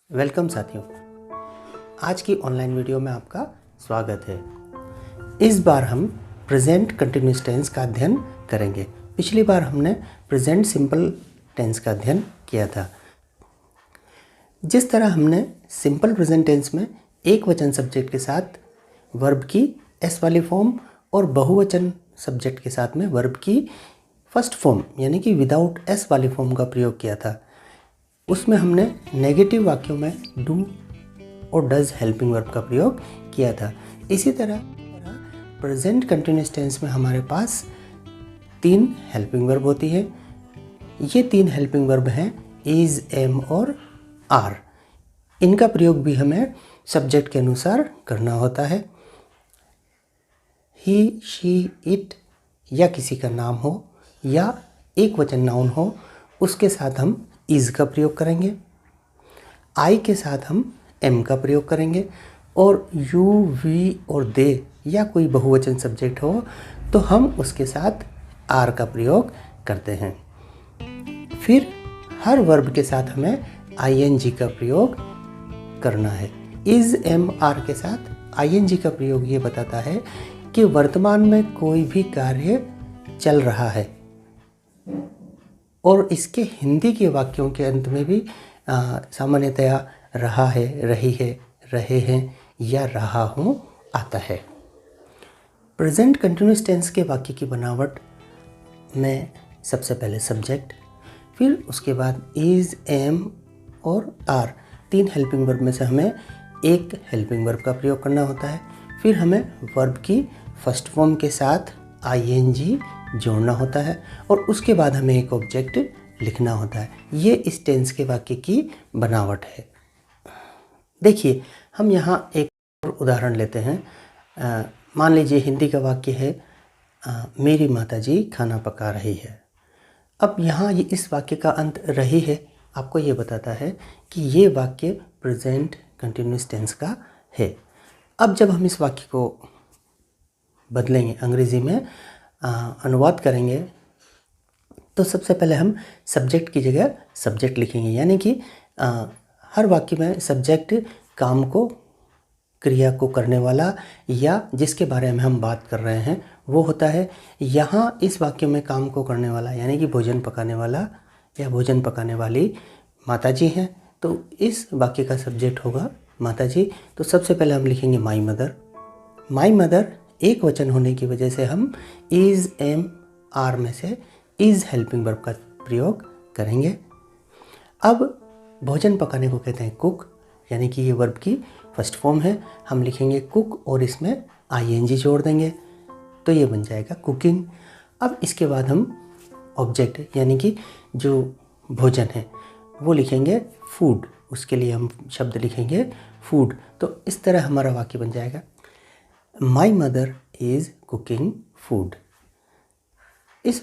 Welcome साथियों, आज की ऑनलाइन वीडियो में आपका स्वागत है। इस बार हम प्रेजेंट कंटिन्यूस टेंस का अध्ययन करेंगे। पिछली बार हमने प्रेजेंट सिंपल टेंस का अध्ययन किया था। जिस तरह हमने सिंपल प्रेजेंट टेंस में एक वचन सब्जेक्ट के साथ वर्ब की एस वाली फॉर्म और बहुवचन सब्जेक्ट के साथ में वर्ब की फर्स्ट फॉर्म यानी कि विदाउट एस वाली फॉर्म का प्रयोग किया था, उसमें हमने नेगेटिव वाक्यों में डू और डज हेल्पिंग वर्ब का प्रयोग किया था। इसी तरह प्रेजेंट कंटिन्यूस टेंस में हमारे पास 3 हेल्पिंग वर्ब होती है। ये 3 हेल्पिंग वर्ब हैं इज, एम और आर। इनका प्रयोग भी हमें सब्जेक्ट के अनुसार करना होता है। ही, शी, इट या किसी का नाम हो या एक वचन नाउन हो, उसके साथ हम इज़ का प्रयोग करेंगे। आई के साथ हम एम का प्रयोग करेंगे और यू, वी और दे या कोई बहुवचन सब्जेक्ट हो तो हम उसके साथ आर का प्रयोग करते हैं। फिर हर वर्ब के साथ हमें आईएनजी का प्रयोग करना है। इज़, एम, आर के साथ आईएनजी का प्रयोग ये बताता है कि वर्तमान में कोई भी कार्य चल रहा है और इसके हिंदी के वाक्यों के अंत में भी सामान्यतया रहा है, रही है, रहे हैं या रहा हूँ आता है। प्रेजेंट कंटिन्यूस टेंस के वाक्य की बनावट में सबसे पहले सब्जेक्ट, फिर उसके बाद इज़, एम और आर 3 हेल्पिंग वर्ब में से हमें एक हेल्पिंग वर्ब का प्रयोग करना होता है। फिर हमें वर्ब की फर्स्ट फॉर्म के साथ आईएनजी जोड़ना होता है और उसके बाद हमें एक ऑब्जेक्ट लिखना होता है। ये इस टेंस के वाक्य की बनावट है। देखिए, हम यहाँ एक और उदाहरण लेते हैं। मान लीजिए हिंदी का वाक्य है मेरी माताजी खाना पका रही है। अब यहाँ ये इस वाक्य का अंत रही है आपको ये बताता है कि ये वाक्य प्रेजेंट कंटिन्यूस टेंस का है। अब जब हम इस वाक्य को बदलेंगे, अंग्रेज़ी में अनुवाद करेंगे, तो सबसे पहले हम सब्जेक्ट की जगह सब्जेक्ट लिखेंगे। यानी कि हर वाक्य में सब्जेक्ट काम को, क्रिया को करने वाला या जिसके बारे में हम बात कर रहे हैं वो होता है। यहाँ इस वाक्य में काम को करने वाला यानी कि भोजन पकाने वाला या भोजन पकाने वाली माताजी हैं, तो इस वाक्य का सब्जेक्ट होगा माताजी। तो सबसे पहले हम लिखेंगे माई मदर। माई मदर एक वचन होने की वजह से हम इज़, एम, आर में से इज़ हेल्पिंग वर्ब का प्रयोग करेंगे। अब भोजन पकाने को कहते हैं कुक, यानी कि ये वर्ब की फर्स्ट फॉर्म है। हम लिखेंगे कुक और इसमें आईएनजी जोड़ देंगे तो ये बन जाएगा कुकिंग। अब इसके बाद हम ऑब्जेक्ट यानी कि जो भोजन है वो लिखेंगे फूड, उसके लिए हम शब्द लिखेंगे फूड। तो इस तरह हमारा वाक्य बन जाएगा my mother is cooking food. इस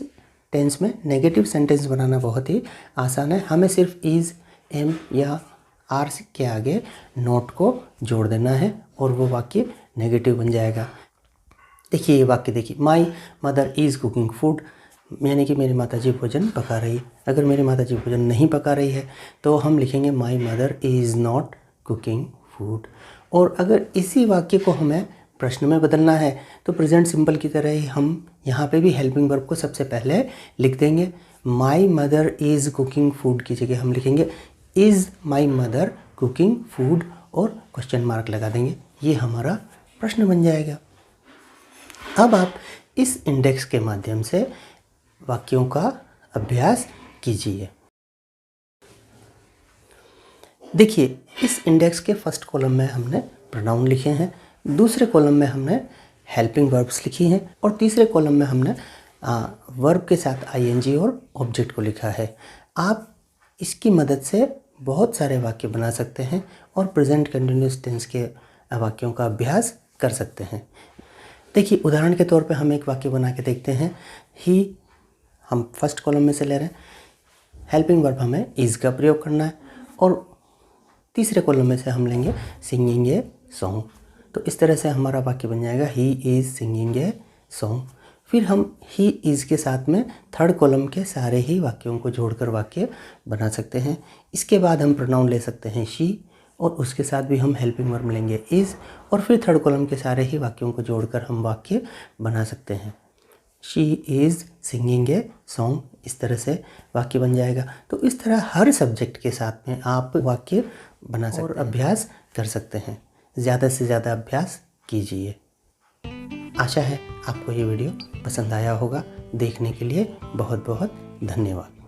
टेंस में नेगेटिव सेंटेंस बनाना बहुत ही आसान है। हमें सिर्फ इज़, एम या आर के आगे नोट को जोड़ देना है और वो वाक्य नेगेटिव बन जाएगा। देखिए ये वाक्य देखिए, my mother is cooking food, यानी कि मेरी माताजी भोजन पका रही है। अगर मेरी माताजी भोजन नहीं पका रही है तो हम लिखेंगे my mother is not cooking food. और अगर इसी वाक्य को हमें प्रश्न में बदलना है तो प्रेजेंट सिंपल की तरह ही हम यहाँ पे भी हेल्पिंग वर्ब को सबसे पहले लिख देंगे। My mother is cooking food की जगह हम लिखेंगे is my mother cooking food और क्वेश्चन मार्क लगा देंगे। ये हमारा प्रश्न बन जाएगा। अब आप इस इंडेक्स के माध्यम से वाक्यों का अभ्यास कीजिए। देखिए, इस इंडेक्स के फर्स्ट कॉलम में हमने प्रोनाउन लिखे हैं, दूसरे कॉलम में हमने हेल्पिंग वर्ब्स लिखी हैं और तीसरे कॉलम में हमने वर्ब के साथ आईएनजी और ऑब्जेक्ट को लिखा है। आप इसकी मदद से बहुत सारे वाक्य बना सकते हैं और प्रेजेंट कंटिन्यूस टेंस के वाक्यों का अभ्यास कर सकते हैं। देखिए, उदाहरण के तौर पे हम एक वाक्य बना के देखते हैं। ही हम फर्स्ट कॉलम में से ले रहे हैं, हेल्पिंग वर्ब हमें इज़ का प्रयोग करना है और तीसरे कॉलम में से हम लेंगे सिंगिंग ए सॉन्ग। तो इस तरह से हमारा वाक्य बन जाएगा he is singing a song. फिर हम ही इज़ के साथ में थर्ड कॉलम के सारे ही वाक्यों को जोड़कर वाक्य बना सकते हैं। इसके बाद हम प्रोनाउन ले सकते हैं शी और उसके साथ भी हम हेल्पिंग वर्ब लेंगे इज़, और फिर थर्ड कॉलम के सारे ही वाक्यों को जोड़कर हम वाक्य बना सकते हैं। She is singing a song, इस तरह से वाक्य बन जाएगा। तो इस तरह हर सब्जेक्ट के साथ में आप वाक्य बना सकते हैं और अभ्यास कर सकते हैं। ज़्यादा से ज़्यादा अभ्यास कीजिए। आशा है आपको ये वीडियो पसंद आया होगा। देखने के लिए बहुत बहुत धन्यवाद।